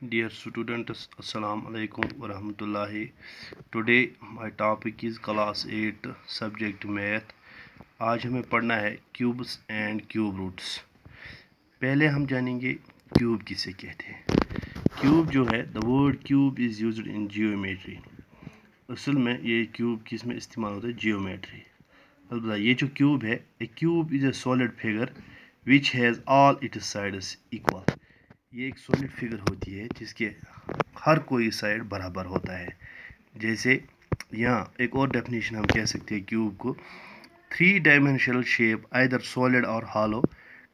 Dear students, Assalamu alaikum wa rahmatullahi. Today my topic is class 8 subject math. आज हमें पढ़ना है cubes and cube roots. पहले हम जानेंगे क्यूब किसे कहते हैं। क्यूब जो है, the word cube is used in geometry. असल में ये क्यूब किस में इस्तेमाल होता है? जियोमेट्री। अलबत्ता ये जो क्यूब है, a cube is a solid figure which has all its sides equal. ये एक सॉलिड फिगर होती है जिसके हर कोई साइड बराबर होता है। जैसे यहाँ एक और डेफिनेशन हम कह सकते हैं क्यूब को, 3 डायमेंशनल शेप आइदर सॉलिड और hollow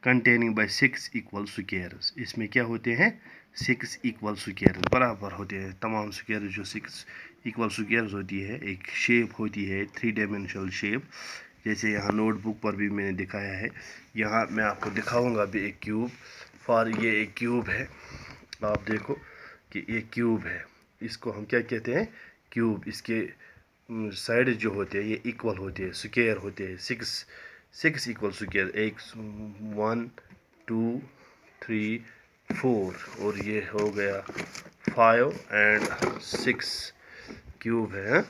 containing by 6 equal squares. इसमें क्या होते हैं? 6 इक्वल स्क्वायर्स बराबर होते हैं। तमाम स्क्वायर्स जो 6 इक्वल स्क्वायर्स होती है, एक शेप होती है 3 डायमेंशनल शेप। जैसे यहाँ नोटबुक पर भी मैंने दिखाया है। यहाँ मैं आपको दिखाऊंगा भी एक क्यूब। ये एक क्यूब है, आप देखो कि ये क्यूब है। इसको हम क्या कहते हैं? क्यूब। इसके साइड जो होते हैं ये इक्वल होते हैं, स्क्वायर होते हैं। 6 इक्वल स्क्वायर, 1 2 3 4 और ये हो गया 5 एंड 6 क्यूब है।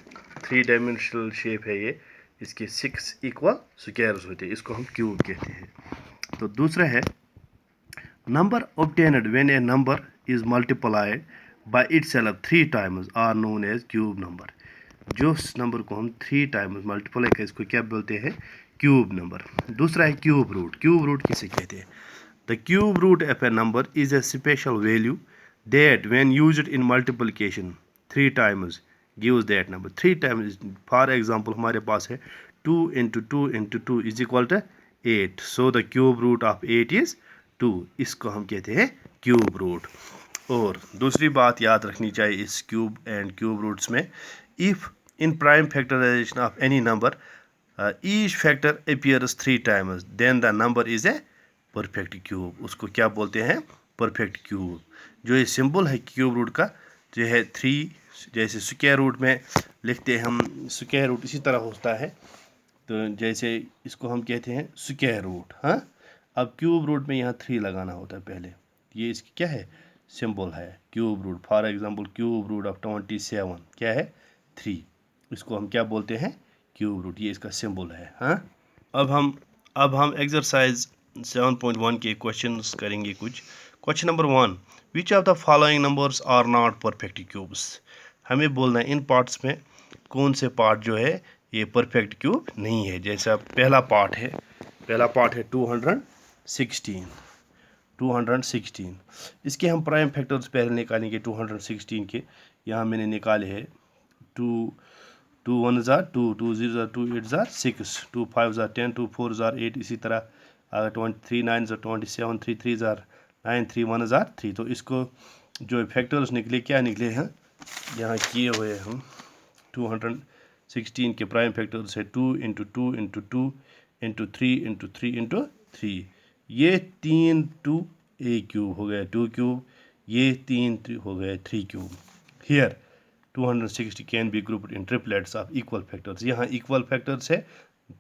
3 डायमेंशनल शेप है ये। इसके 6 इक्वल स्क्वायर्स होते हैं, इसको हम क्यूब कहते हैं। तो दूसरा है number obtained when a number is multiplied by itself 3 times are known as cube number। जो नंबर को हम 3 टाइम्स मल्टीप्लाई करें इसको क्या बोलते हैं? Cube number. दूसरा है क्यूब रूट। क्यूब रूट किसे कहते हैं? The cube root of a number is a special value that when used in multiplication 3 times gives that number. 3 times, for example हमारे पास है 2 × 2 × 2 is equal to 8। So the cube root of 8 is 2। इसको हम कहते हैं cube root. और दूसरी बात याद रखनी चाहिए इस क्यूब एंड क्यूब रूट्स में, if in prime factorization of any number each factor appears 3 times then the number is a perfect cube. उसको क्या बोलते हैं? Perfect cube. जो ये सिंबल है क्यूब रूट का जो है 3, जैसे स्क्वायर रूट में लिखते हैं हम, स्क्वायर रूट इसी तरह होता है। तो जैसे इसको हम कहते हैं स्क्वायर रूट। हाँ, अब क्यूब रूट में यहाँ 3 लगाना होता है पहले। ये इसकी क्या है? सिंबल है cube root. For example cube root of 27 क्या है? 3। इसको हम क्या बोलते हैं? Cube root. ये इसका सिंबल है। हाँ, अब हम एक्सरसाइज 7.1 के क्वेश्चंस करेंगे कुछ। Question number 1, which of the following numbers are not perfect cubes. हमें बोलना है इन पार्ट्स में कौन से पार्ट जो है ये परफेक्ट क्यूब नहीं है। जैसा पहला पार्ट है 216। इसके हम प्राइम फैक्टर्स पहले निकालेंगे 216 के। यहाँ मैंने निकाले हैं 2 1 ज़ार 2, 2 0 ज़ार 2, 8 ज़ार 6, 2 5 ज़ार 10, 2 4 ज़ार 8। इसी तरह 3 9 ज़ार 27, 3 3 ज़ार 9, 3 1 ज़ार 3। तो इसको जो फैक्टर्स निकले क्या निकले हैं यहाँ किए हुए हम 216 के प्राइम फैक्टर्स है 2 × 2 × 2 × 3 × 3 × 3। ये 3 2 a क्यूब हो गया 2 क्यूब, ये 3 हो गया 3 cube. Here 260 can be grouped in triplets of equal factors. यहाँ इक्वल फैक्टर्स है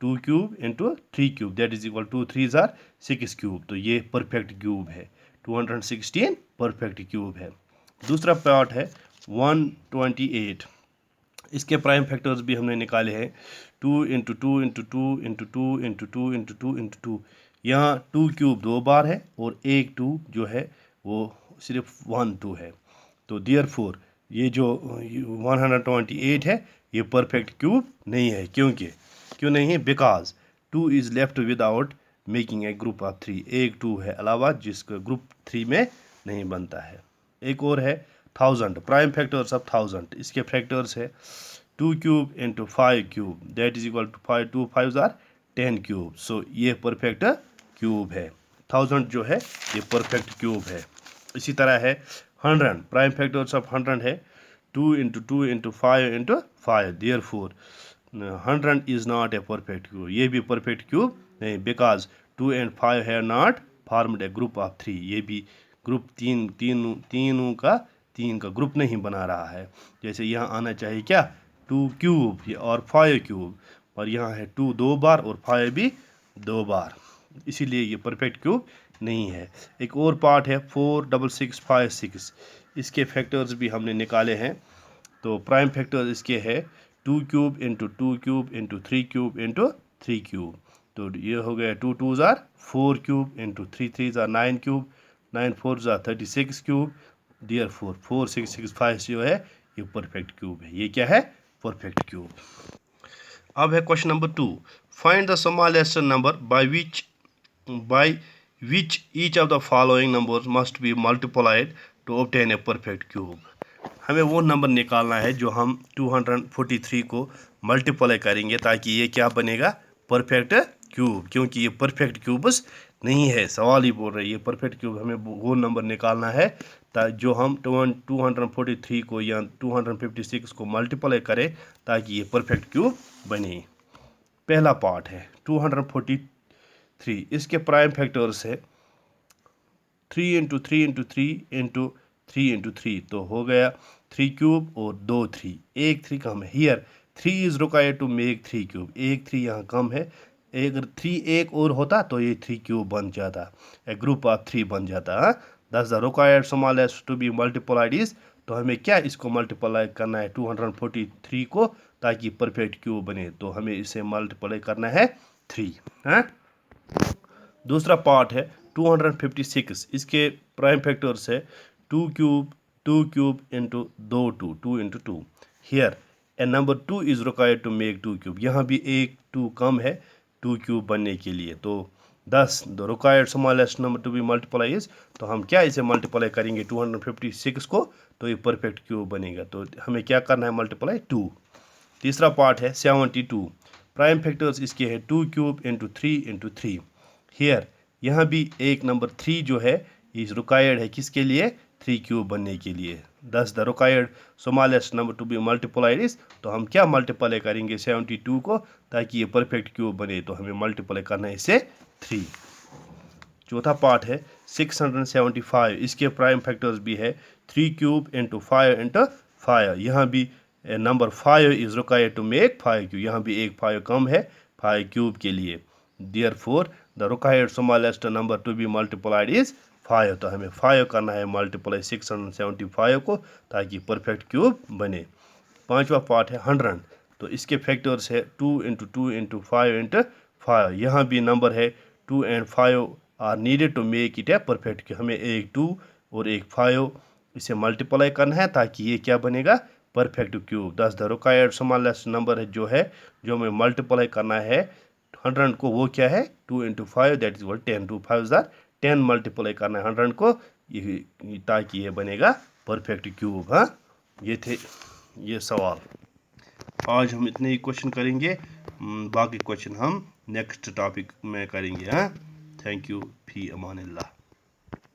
2 cube × 3 cube, that is equal 2 3 ज़ार 6 क्यूब। तो ये परफेक्ट क्यूब है। 216 परफेक्ट क्यूब है। दूसरा पार्ट है 128। इसके प्राइम फैक्टर्स भी हमने निकाले हैं 2 × 2 × 2 × 2 × 2 × 2 × 2। यहाँ 2 क्यूब 2 बार है और एक 2 जो है वो सिर्फ 1 2 है। तो देयरफॉर ये जो 128 है ये परफेक्ट क्यूब नहीं है। क्यों नहीं है? Because 2 is left without making a group of 3। एक 2 है अलावा जिसका ग्रुप 3 में नहीं बनता है। एक और है 1000, प्राइम फैक्टर्स ऑफ 1000। इसके फैक्टर्स है 2 cube × 5 cube, that is equal to 5 2 5 ज़ार 10 क्यूब। सो ये परफेक्ट क्यूब है। 1000 जो है ये परफेक्ट क्यूब है। इसी तरह है 100, प्राइम फैक्टर्स ऑफ 100 है 2 × 2 × 5 × 5। Therefore 100 is not a perfect cube. ये भी परफेक्ट क्यूब नहीं, because 2 and 5 have not formed A group of 3। ये भी ग्रुप तीनों का 3 का ग्रुप नहीं बना रहा है। जैसे यहाँ आना चाहिए क्या? 2 क्यूब और 5 क्यूब, और यहाँ है 2 2 बार और 5 भी 2 बार। इसीलिए ये परफेक्ट क्यूब नहीं है। एक और पार्ट है 4 6 6 5 6, इसके फैक्टर्स भी हमने निकाले हैं। तो प्राइम फैक्टर्स इसके है 2 cube into 2 cube into 3 cube into 3 cube. तो ये हो गया 2 2 ज़ार 4 क्यूब इंटू 3 3 ज़ार 9 क्यूब, 9 4 ज़ार 36 क्यूब। डियर 4 6 6 5 जो है ये परफेक्ट क्यूब है। ये क्या है? Perfect cube. अब है question number 2, find the smallest number by which each of the following numbers must be multiplied to obtain a perfect cube. हमें वो नंबर निकालना है जो हम 243 को मल्टीप्लाई करेंगे ताकि ये क्या बनेगा? Perfect cube. क्योंकि ये परफेक्ट क्यूब्स नहीं है, सवाल ही बोल रहे हैं ये परफेक्ट क्यूब। हमें वो नंबर निकालना है जो हम 243 को या 256 को मल्टीप्लाई करें ताकि ये परफेक्ट क्यूब बने। पहला पार्ट है 243, इसके प्राइम फैक्टर्स है 3 इंटू 3 इंटू 3 इंटू 3 इंटू 3, तो हो गया 3 क्यूब और 2 3, एक 3 कम है। Here 3 is required to make 3 cube, एक 3 यहाँ कम है। अगर 3 एक और होता तो ये 3 क्यूब बन जाता, ए ग्रुप ऑफ 3 बन जाता। Thus the required smallest to be multiplied is, तो हमें क्या इसको मल्टीप्लाई करना है 243 को ताकि परफेक्ट क्यूब बने। तो हमें इसे मल्टीप्लाई करना है 3। हाँ, दूसरा पार्ट है 256, इसके प्राइम फैक्टर्स है 2 cube into 2 into 2। Here a number 2 is required to make 2 cube, यहाँ भी एक 2 कम है 2 क्यूब बनने के लिए। तो 10 the required smallest number to be multiply is, तो हम क्या इसे मल्टीप्लाई करेंगे 256 को, तो ये परफेक्ट क्यूब बनेगा। तो हमें क्या करना है? मल्टीप्लाई 2। तीसरा पार्ट है 72, प्राइम फैक्टर्स इसके हैं 2 क्यूब इंटू 3 इंटू 3। हियर यहाँ भी एक नंबर 3 जो है इस रिक्वायर्ड है किसके लिए? 3 क्यूब बनने के लिए। Thus the required smallest number to be multiplied is, तो हम क्या मल्टीप्लाई करेंगे 72 को ताकि ये परफेक्ट क्यूब बने। तो हमें मल्टीप्लाई करना है इसे 3। चौथा पार्ट है 675, इसके प्राइम फैक्टर्स भी है 3 क्यूब इंटू 5 इंटू 5। यहाँ भी number 5 is required to make 5 cube, यहाँ भी एक 5 कम है 5 क्यूब के लिए। Therefore the required smallest number to be multiplied is 5, तो हमें 5 करना है मल्टीप्लाई 675 को ताकि परफेक्ट क्यूब बने। पांचवा पार्ट है 100, तो इसके फैक्टर्स है 2 इंटू 2 इंटू 5 इंटू 5। यहाँ भी नंबर है 2 and 5 are needed to make it a perfect cube. हमें एक 2 और एक 5 इसे मल्टीप्लाई करना है ताकि ये क्या बनेगा? Perfect cube. दस द रिक्वायर्ड स्मॉलेस्ट नंबर है जो हमें मल्टीप्लाई करना है 100 को, वो क्या है? 2 इंटू 5 दैट इज 10, 2 5 ज़ार 10 मल्टीप्लाई करना है 100 को ताकि ये बनेगा परफेक्ट क्यूब। हाँ, ये थे ये सवाल। आज हम इतने ही क्वेश्चन करेंगे, बाकी क्वेश्चन हम नेक्स्ट टॉपिक में करेंगे। हाँ, thank you, fee Aman Allah.